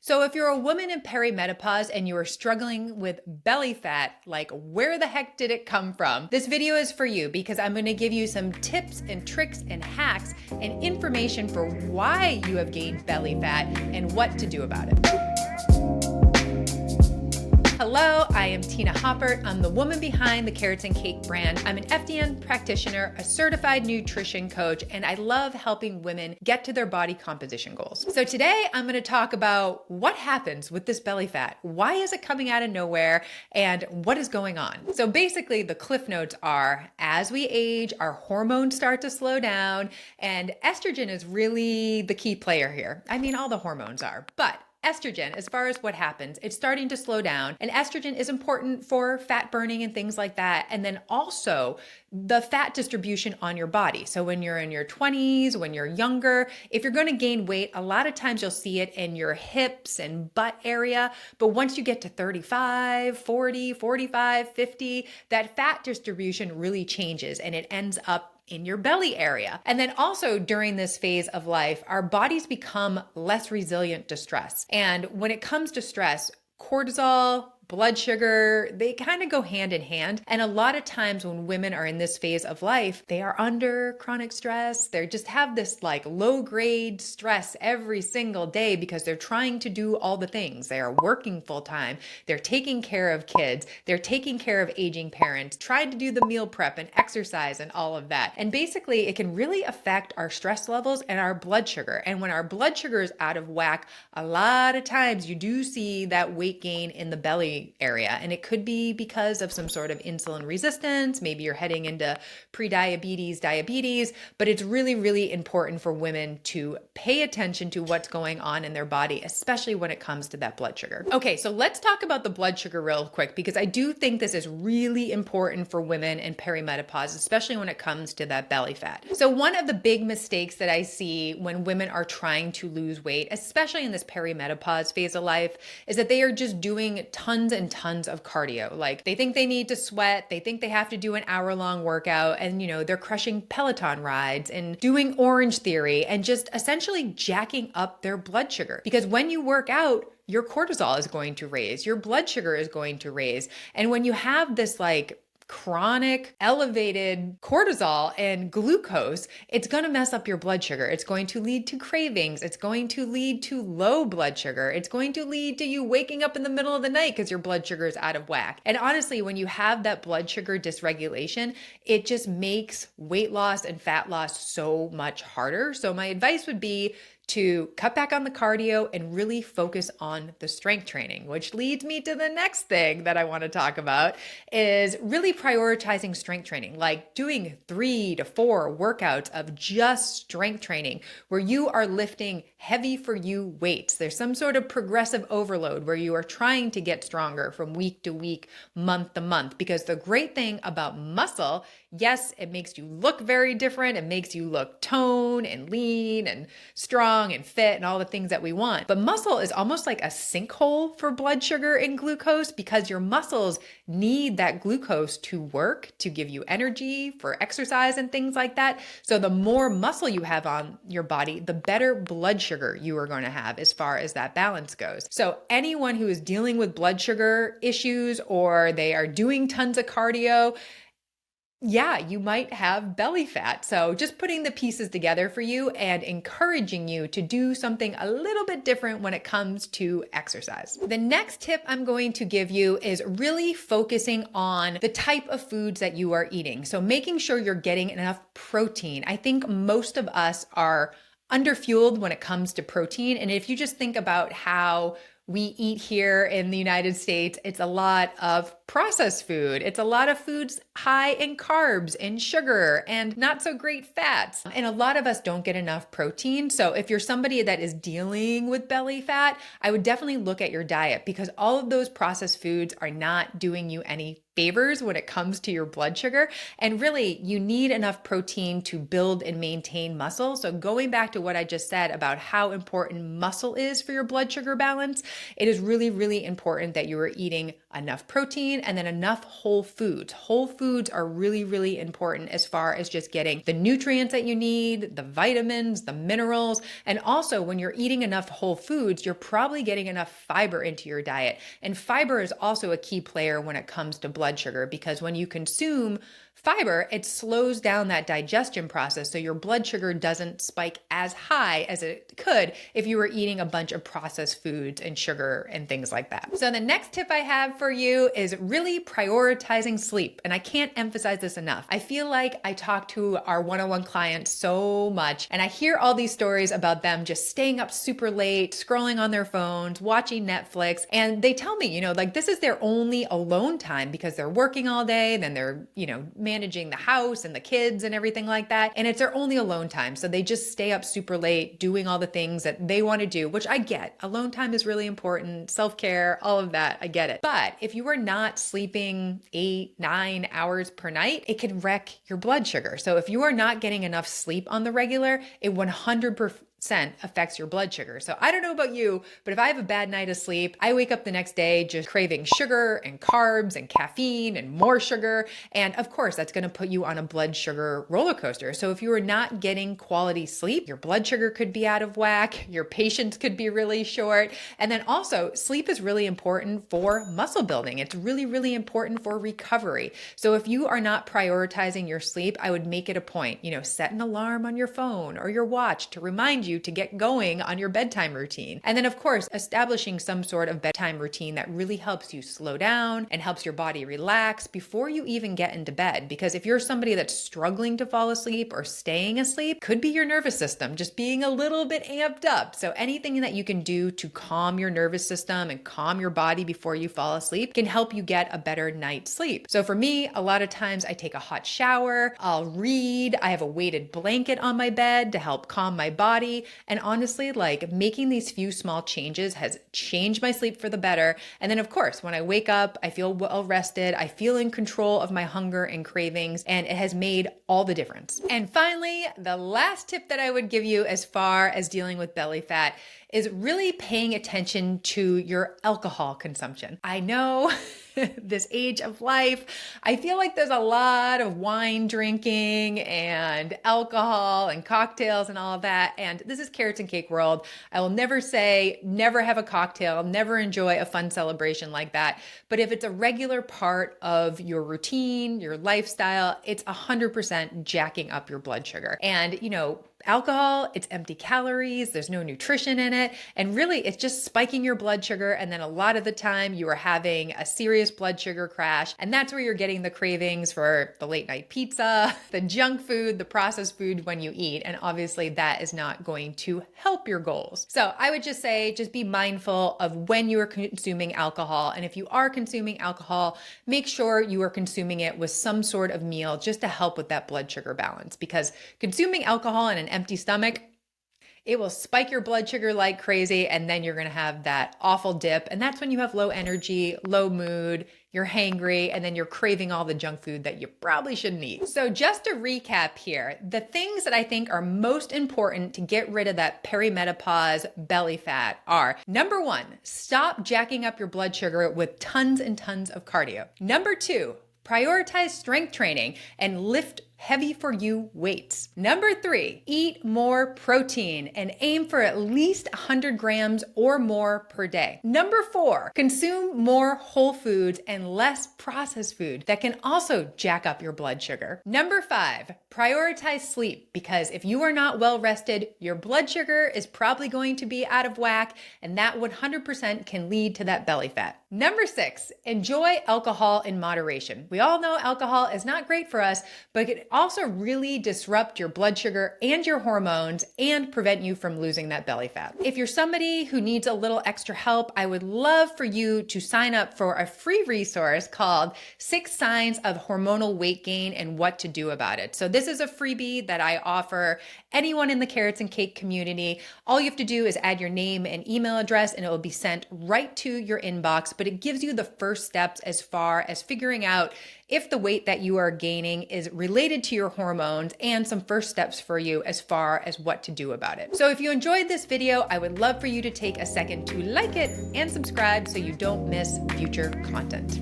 So if you're a woman in perimenopause and you are struggling with belly fat, like where the heck did it come from? This video is for you because I'm going to give you some tips and tricks and hacks and information for why you have gained belly fat and what to do about it. Hello, I am Tina Haupert. I'm the woman behind the Carrots and Cake brand. I'm an FDN practitioner, a certified nutrition coach, and I love helping women get to their body composition goals. So today I'm going to talk about what happens with this belly fat. Why is it coming out of nowhere and what is going on? So basically the cliff notes are, as we age, our hormones start to slow down, and estrogen is really the key player here. I mean, all the hormones are, but estrogen, as far as what happens, it's starting to slow down, and estrogen is important for fat burning and things like that. And then also the fat distribution on your body. So when you're in your 20s, when you're younger, if you're going to gain weight, a lot of times you'll see it in your hips and butt area. But once you get to 35, 40, 45, 50, that fat distribution really changes and it ends up in your belly area. And then also during this phase of life, our bodies become less resilient to stress. And when it comes to stress, cortisol, blood sugar, they kind of go hand in hand. And a lot of times when women are in this phase of life, they are under chronic stress. They just have this like low grade stress every single day because they're trying to do all the things. They are working full time. They're taking care of kids. They're taking care of aging parents, trying to do the meal prep and exercise and all of that. And basically it can really affect our stress levels and our blood sugar. And when our blood sugar is out of whack, a lot of times you do see that weight gain in the belly area. And it could be because of some sort of insulin resistance. Maybe you're heading into pre-diabetes, diabetes, but it's really, really important for women to pay attention to what's going on in their body, especially when it comes to that blood sugar. Okay, so let's talk about the blood sugar real quick, because I do think this is really important for women in perimenopause, especially when it comes to that belly fat. So one of the big mistakes that I see when women are trying to lose weight, especially in this perimenopause phase of life, is that they are just doing tons and tons of cardio. Like they think they need to sweat, they think they have to do an hour-long workout, and they're crushing Peloton rides and doing Orange Theory and just essentially jacking up their blood sugar. Because when you work out, your cortisol is going to raise, your blood sugar is going to raise. And when you have this like chronic elevated cortisol and glucose, it's going to mess up your blood sugar. It's going to lead to cravings. It's going to lead to low blood sugar. It's going to lead to you waking up in the middle of the night because your blood sugar is out of whack. And honestly, when you have that blood sugar dysregulation, it just makes weight loss and fat loss so much harder. So my advice would be to cut back on the cardio and really focus on the strength training, which leads me to the next thing that I want to talk about is really prioritizing strength training, like doing 3 to 4 workouts of just strength training where you are lifting heavy for you weights. There's some sort of progressive overload where you are trying to get stronger from week to week, month to month, because the great thing about muscle, yes, it makes you look very different. It makes you look toned and lean and strong and fit and all the things that we want. But muscle is almost like a sinkhole for blood sugar and glucose because your muscles need that glucose to work, to give you energy for exercise and things like that. So the more muscle you have on your body, the better blood sugar you are going to have as far as that balance goes. So anyone who is dealing with blood sugar issues or they are doing tons of cardio, yeah, you might have belly fat. So just putting the pieces together for you and encouraging you to do something a little bit different when it comes to exercise. The next tip I'm going to give you is really focusing on the type of foods that you are eating. So making sure you're getting enough protein. I think most of us are underfueled when it comes to protein. And if you just think about how we eat here in the United States, it's a lot of processed food. It's a lot of foods high in carbs and sugar and not so great fats. And a lot of us don't get enough protein. So if you're somebody that is dealing with belly fat, I would definitely look at your diet because all of those processed foods are not doing you any favors when it comes to your blood sugar. And really, you need enough protein to build and maintain muscle. So going back to what I just said about how important muscle is for your blood sugar balance, it is really, really important that you are eating enough protein, and then enough whole foods. Whole foods are really, really important as far as just getting the nutrients that you need, the vitamins, the minerals. And also when you're eating enough whole foods, you're probably getting enough fiber into your diet. And fiber is also a key player when it comes to blood sugar, because when you consume fiber, it slows down that digestion process, so your blood sugar doesn't spike as high as it could if you were eating a bunch of processed foods and sugar and things like that. So the next tip I have for you is really prioritizing sleep. And I can't emphasize this enough. I feel like I talk to our one-on-one clients so much, and I hear all these stories about them just staying up super late, scrolling on their phones, watching Netflix, and they tell me, like this is their only alone time because they're working all day, then they're, managing the house and the kids and everything like that. And it's their only alone time. So they just stay up super late doing all the things that they want to do, which I get. Alone time is really important. Self-care, all of that. I get it. But if you are not sleeping 8-9 hours per night, it can wreck your blood sugar. So if you are not getting enough sleep on the regular, it 100% affects your blood sugar. So I don't know about you, but if I have a bad night of sleep, I wake up the next day just craving sugar and carbs and caffeine and more sugar. And of course, that's going to put you on a blood sugar roller coaster. So if you are not getting quality sleep, your blood sugar could be out of whack, your patience could be really short. And then also, sleep is really important for muscle building. It's really, really important for recovery. So if you are not prioritizing your sleep, I would make it a point, set an alarm on your phone or your watch to remind you to get going on your bedtime routine. And then of course, establishing some sort of bedtime routine that really helps you slow down and helps your body relax before you even get into bed. Because if you're somebody that's struggling to fall asleep or staying asleep, could be your nervous system just being a little bit amped up. So anything that you can do to calm your nervous system and calm your body before you fall asleep can help you get a better night's sleep. So for me, a lot of times I take a hot shower, I'll read, I have a weighted blanket on my bed to help calm my body. And honestly, making these few small changes has changed my sleep for the better. And then of course, when I wake up, I feel well rested, I feel in control of my hunger and cravings, and it has made all the difference. And finally, the last tip that I would give you as far as dealing with belly fat is really paying attention to your alcohol consumption. I know this age of life, I feel like there's a lot of wine drinking and alcohol and cocktails and all of that. And this is carrots and cake world. I will never say never have a cocktail, never enjoy a fun celebration like that. But if it's a regular part of your routine, your lifestyle, it's 100% jacking up your blood sugar. And alcohol, it's empty calories, there's no nutrition in it, and really it's just spiking your blood sugar, and then a lot of the time you are having a serious blood sugar crash, and that's where you're getting the cravings for the late night pizza, the junk food, the processed food when you eat, and obviously that is not going to help your goals. So I would just say, just be mindful of when you are consuming alcohol, and if you are consuming alcohol, make sure you are consuming it with some sort of meal just to help with that blood sugar balance, because consuming alcohol in an empty stomach, it will spike your blood sugar like crazy, and then you're going to have that awful dip, and that's when you have low energy, low mood, you're hangry, and then you're craving all the junk food that you probably shouldn't eat. So just to recap here, the things that I think are most important to get rid of that perimenopause belly fat are: number 1, stop jacking up your blood sugar with tons and tons of cardio. Number 2, prioritize strength training and lift heavy for you weights. Number 3, eat more protein and aim for at least 100 grams or more per day. Number 4, consume more whole foods and less processed food that can also jack up your blood sugar. Number 5, prioritize sleep, because if you are not well rested, your blood sugar is probably going to be out of whack, and that 100% can lead to that belly fat. Number 6, enjoy alcohol in moderation. We all know alcohol is not great for us, but it also really disrupt your blood sugar and your hormones and prevent you from losing that belly fat. If you're somebody who needs a little extra help, I would love for you to sign up for a free resource called 6 Signs of Hormonal Weight Gain and What to Do About It. So this is a freebie that I offer anyone in the Carrots and Cake community. All you have to do is add your name and email address and it will be sent right to your inbox, but it gives you the first steps as far as figuring out if the weight that you are gaining is related to your hormones and some first steps for you as far as what to do about it. So if you enjoyed this video, I would love for you to take a second to like it and subscribe so you don't miss future content.